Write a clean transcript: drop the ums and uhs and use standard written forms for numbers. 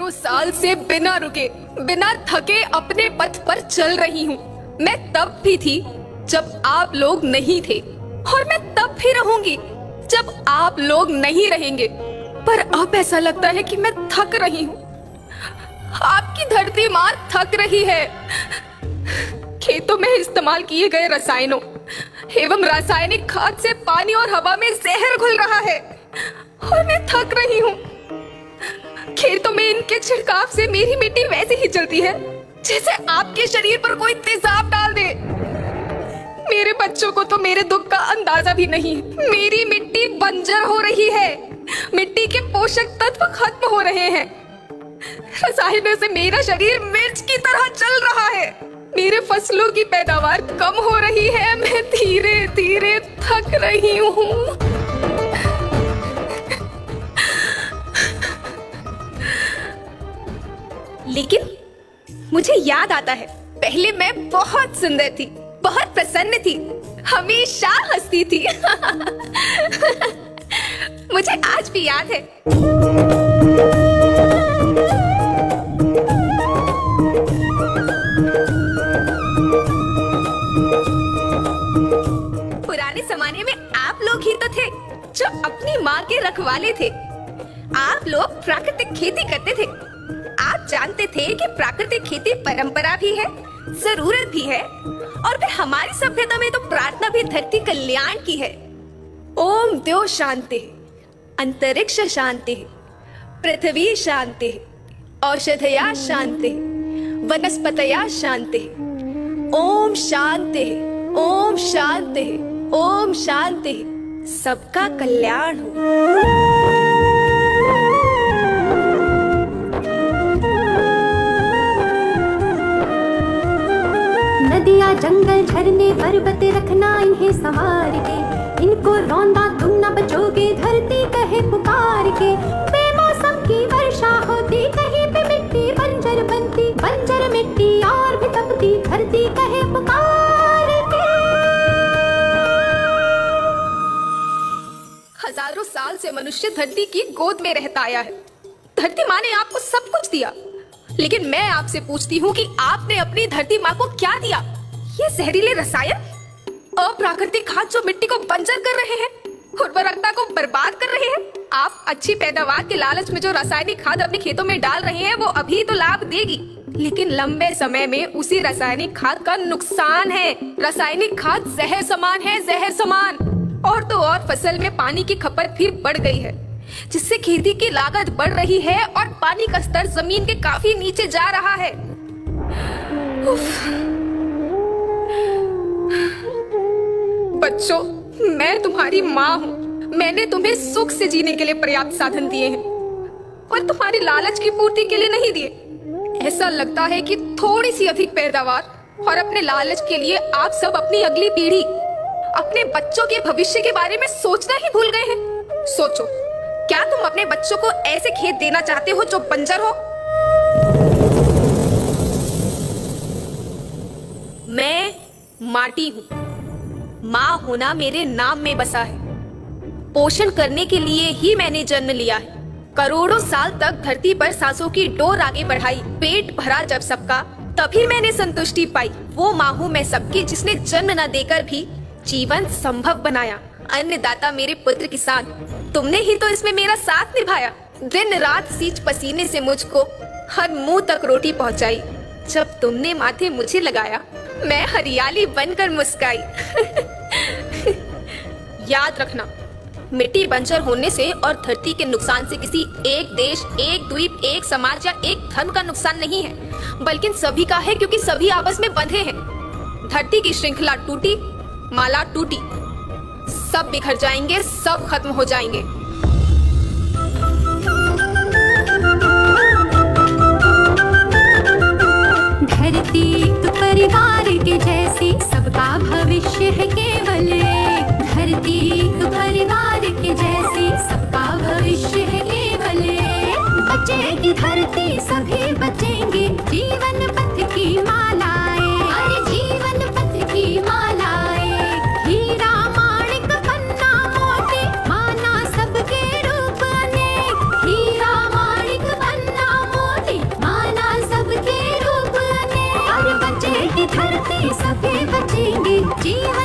हजारों साल से बिना रुके, बिना थके अपने पथ पर चल रही हूँ। मैं तब भी थी जब आप लोग नहीं थे, और मैं तब भी रहूंगी जब आप लोग नहीं रहेंगे। पर अब ऐसा लगता है कि मैं थक रही हूँ। आपकी धरती माँ थक रही है। खेतों में इस्तेमाल किए गए रसायनों एवं रासायनिक खाद से पानी और हवा में जहर घुल रहा है, और मैं थक रही हूँ। खेतों में इनके छिड़काव से मेरी मिट्टी वैसे ही चलती है जैसे आपके शरीर पर कोई तेजाब डाल दे। मेरे बच्चों को तो मेरे दुख का अंदाजा भी नहीं। मेरी मिट्टी बंजर हो रही है, मिट्टी के पोषक तत्व खत्म हो रहे हैं। रसायनों से मेरा शरीर मिर्च की तरह चल रहा है। मेरे फसलों की पैदावार कम हो रही है। मैं धीरे धीरे थक रही हूँ। लेकिन मुझे याद आता है, पहले मैं बहुत सुंदर थी, बहुत प्रसन्न थी, हमेशा हंसती थी। मुझे आज भी याद है। पुराने जमाने में आप लोग ही तो थे जो अपनी माँ के रखवाले थे। आप लोग प्राकृतिक खेती करते थे। आप जानते थे कि प्राकृतिक खेती परंपरा भी है, जरूरत भी है, और फिर हमारी सभ्यता में तो प्रार्थना भी धरती कल्याण की है। ओम द्यो शांति, अंतरिक्ष शांति, पृथ्वी शांति, औषधया शांति, वनस्पतया शांति। ओम शांति, ओम शांति, ओम शांति। सबका कल्याण हो। नदियाँ जंगल झरने पर्वत रखना इन्हें संवार के, इनको रौंदा तुम न बचोगे धरती कहे पुकार के। बेमौसम की वर्षा होती, कहीं पे मिट्टी बंजर बनती, बंजर मिट्टी और भी तपती, धरती कहे पुकार के। हजारों साल से मनुष्य धरती की गोद में रहता आया है। धरती माँ ने आपको सब कुछ दिया, लेकिन मैं आपसे पूछती हूँ कि आपने अपनी धरती माँ को क्या दिया? ये जहरीले रसायन, अप्राकृतिक खाद जो मिट्टी को बंजर कर रहे हैं, उर्वरकता को बर्बाद कर रहे हैं। आप अच्छी पैदावार के लालच में जो रासायनिक खाद अपने खेतों में डाल रहे हैं वो अभी तो लाभ देगी, लेकिन लंबे समय में उसी रासायनिक खाद का नुकसान है। रासायनिक खाद जहर समान है, जहर समान। और तो और फसल में पानी की खपत फिर बढ़ गई है, जिससे खेती की लागत बढ़ रही है और पानी का स्तर जमीन के काफी नीचे जा रहा है। बच्चों, मैं तुम्हारी माँ हूँ। मैंने तुम्हें सुख से जीने के लिए पर्याप्त साधन दिए हैं, और तुम्हारी लालच की पूर्ति के लिए नहीं दिए। ऐसा लगता है कि थोड़ी सी अधिक पैदावार और अपने लालच के लिए आप सब अपनी अगली पीढ़ी, अपने बच्चों के भविष्य के बारे में सोचना ही भूल गए हैं। सोचो, क्या तुम अपने बच्चों को ऐसे खेत देना चाहते हो जो बंजर हो? मैं माटी हूँ। माँ होना मेरे नाम में बसा है। पोषण करने के लिए ही मैंने जन्म लिया है। करोड़ों साल तक धरती पर सांसों की डोर आगे बढ़ाई, पेट भरा जब सबका, तभी मैंने संतुष्टि पाई। वो माँ हूँ मैं सबकी, जिसने जन्म न देकर भी जीवन संभव बनाया। अन्नदाता मेरे पुत्र किसान, तुमने ही तो इसमें मेरा साथ निभाया। दिन रात सींच पसीने से मुझको हर मुंह तक रोटी पहुंचाई। जब तुमने माथे मुझे लगाया, मैं हरियाली बनकर मुस्काई। याद रखना, मिट्टी बंजर होने से और धरती के नुकसान से किसी एक देश, एक द्वीप, एक समाज या एक धर्म का नुकसान नहीं है, बल्कि सभी का है, क्योंकि सभी आपस में बंधे हैं। धरती की श्रृंखला टूटी, माला टूटी, सब बिखर जाएंगे, सब खत्म हो जाएंगे। धरती एक परिवार के जैसी, सबका भविष्य है केवल एक। धरती एक परिवार के जैसी, सबका भविष्य है केवल एक। बचेगी धरती, सभी बचेंगे, जीवन पथ की मालाएं, अरे जीवन पथ की मालाएं। हीरा माणिक पन्ना मोती, माना सबके रूप अनेक। हीरा माणिक पन्ना मोती, के बचेंगे जीवन